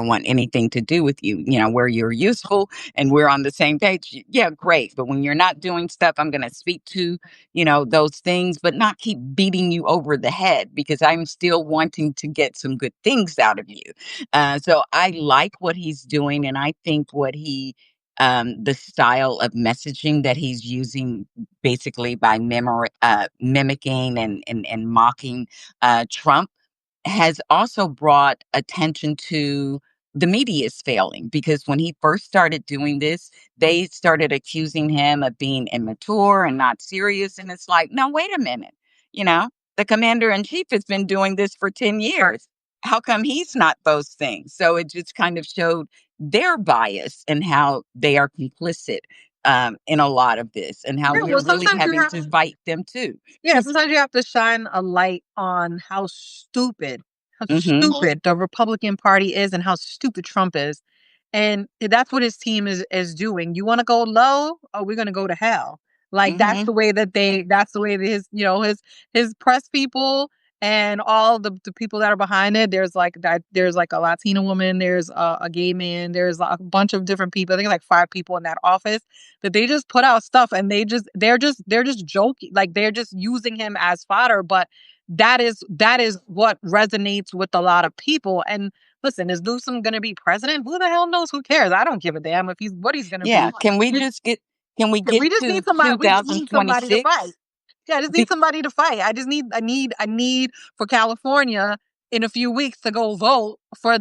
want anything to do with you, where you're useful and we're on the same page. Yeah, great. But when you're not doing stuff, I'm going to speak to, those things, but not keep beating you over the head because I'm still wanting to get some good things out of you. So I like what he's doing. And I think the style of messaging that he's using basically by mimicking and mocking Trump has also brought attention to the media is failing because when he first started doing this, they started accusing him of being immature and not serious. And it's like, no, wait a minute. You know, the commander in chief has been doing this for 10 years. How come he's not those things? So it just kind of showed their bias and how they are complicit in a lot of this, and how Yeah, we're well, really sometimes you having have to fight them too. yeah, sometimes you have to shine a light on how Hmm. stupid the Republican Party is and how stupid Trump is. And that's what his team is doing. You want to go low? Oh, we're gonna go to hell. Like Hmm. that's the way that his press people and all the people that are behind it. There's like a Latina woman, there's a gay man, there's a bunch of different people. I think like 5 people in that office that they just put out stuff and they're just joking, like they're just using him as fodder. But that is what resonates with a lot of people. And listen, is Newsom going to be president? Who the hell knows? Who cares? I don't give a damn if he's what he's going to be. Yeah, can we get We just to need somebody. We just need somebody to fight. 2026? Yeah, I just need somebody to fight. I need for California in a few weeks to go vote for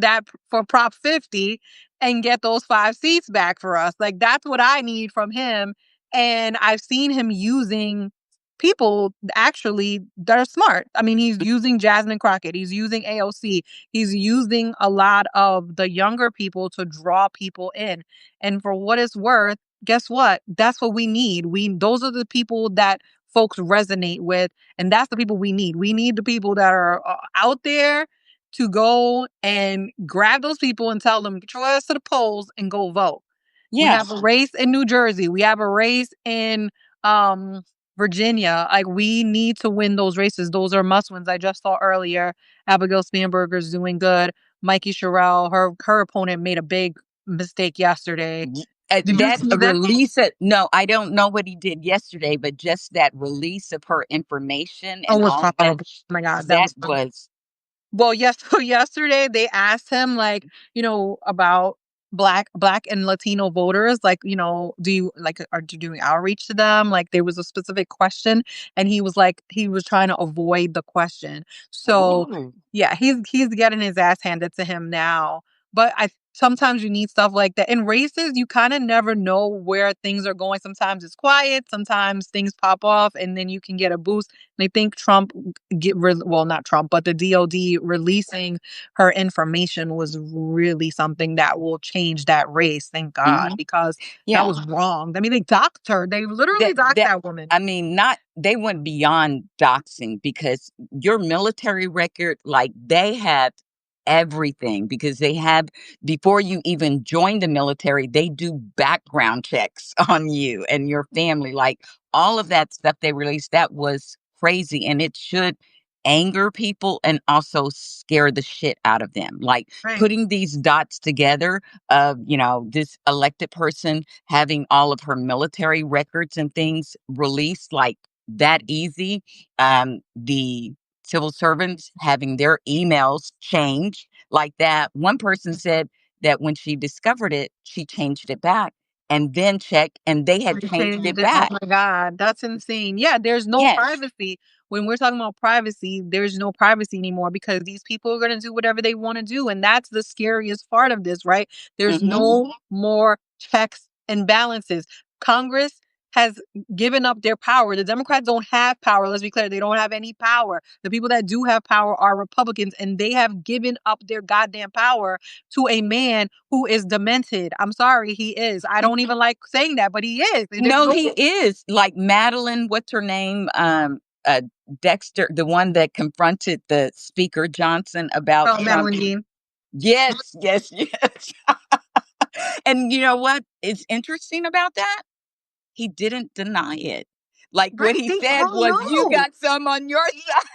Prop 50 and get those 5 seats back for us. Like that's what I need from him. And I've seen him using people actually that are smart. I mean, he's using Jasmine Crockett, he's using AOC, he's using a lot of the younger people to draw people in. And for what it's worth, guess what? That's what we need. Those are the people that folks resonate with, and that's the people we need. We need the people that are out there to go and grab those people and tell them, get your ass to the polls and go vote. We Yeah, have a race in New Jersey. We have a race in um, Virginia. Like we need to win those races. Those are must wins. I just saw earlier Abigail Spanberger's doing good. Mikey Sherrill, her opponent made a big mistake yesterday. Did you that see that? no, I don't know what he did yesterday, but just that release of her information Oh, and it was all of that, horrible. Oh my god, that that was was well, yes. So yesterday they asked him like, about black and Latino voters, like, do you like are you doing outreach to them? Like there was a specific question and he was trying to avoid the question. So ooh, yeah, he's getting his ass handed to him now. But I sometimes you need stuff like that. In races, you kind of never know where things are going. Sometimes it's quiet, sometimes things pop off and then you can get a boost. And I think well, not Trump, but the DOD releasing her information was really something that will change that race. Thank God, hmm, because that yeah. was wrong. I mean, they doxed her. They literally That doxed that that woman. I mean, not they went beyond doxing because your military record, like they have everything because they have before you even join the military, they do background checks on you and your family. Like all of that stuff they released, that was crazy. And it should anger people and also scare the shit out of them. Like Right. putting these dots together of, this elected person having all of her military records and things released like that easy. The civil servants having their emails changed like that. One person said that when she discovered it, she changed it back and then checked, and they had They changed changed it it. Oh back. my God, that's insane. Yeah, there's no Yes. privacy. When we're talking about privacy, there's no privacy anymore because these people are going to do whatever they want to do. And that's the scariest part of this, right? There's Hmm. no more checks and balances. Congress has given up their power. The Democrats don't have power. Let's be clear. They don't have any power. The people that do have power are Republicans, and they have given up their goddamn power to a man who is demented. I'm sorry, he is. I don't even like saying that, but he is. There's No, no he is like Madeline. What's her name? Uh, Dexter, the one that confronted the speaker Johnson about oh, Trump. Madeline Dean. Yes, yes, yes. And you know what is interesting about that? He didn't deny it. Like Right? what he They said all was, "You know. got some on your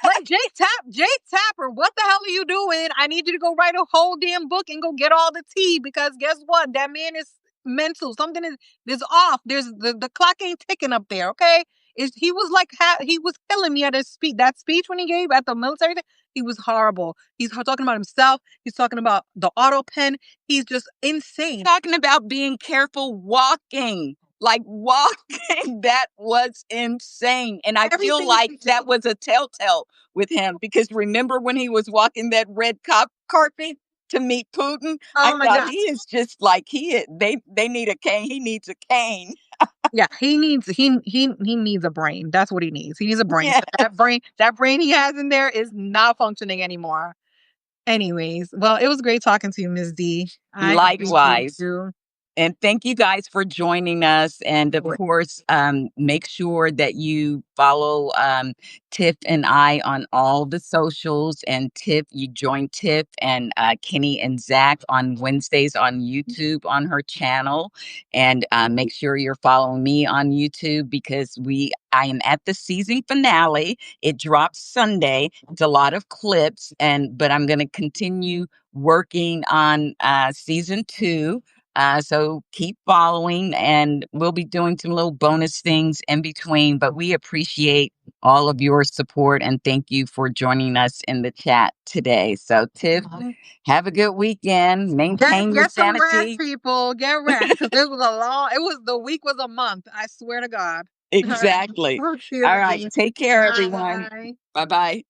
Like side." Jake Tapper, what the hell are you doing? I need you to go write a whole damn book and go get all the tea because guess what? That man is mental. Something is off. There's the clock ain't ticking up there. Okay, he was like he was killing me at his speech. That speech when he gave at the military thing, he was horrible. He's talking about himself. He's talking about the auto pen. He's just insane. Talking about being careful walking. Like walking, that was insane. And I feel Everything like he that said. was a telltale with him because remember when he was walking that red carpet to meet Putin? I Oh my thought God. he is just like they need a cane. He needs a cane. Yeah, he needs a brain. That's what he needs. He needs a brain. Yeah. That brain he has in there is not functioning anymore. Anyways, well, it was great talking to you, Ms. D. I appreciate Likewise. you. And thank you guys for joining us. And of Sure. course, make sure that you follow Tiff and I on all the socials. And Tiff, you join Tiff and Kenny and Zach on Wednesdays on YouTube on her channel. And make sure you're following me on YouTube because I am at the season finale. It drops Sunday. It's a lot of clips, but I'm going to continue working on season 2. So keep following, and we'll be doing some little bonus things in between. But we appreciate all of your support and thank you for joining us in the chat today. So, Tiff, have a good weekend. Get Maintain your get some rest, sanity. people. Get rest because the week was a month. I swear to God. All right. Exactly. Talk to you All right. later. Take care, everyone. Bye. Bye bye.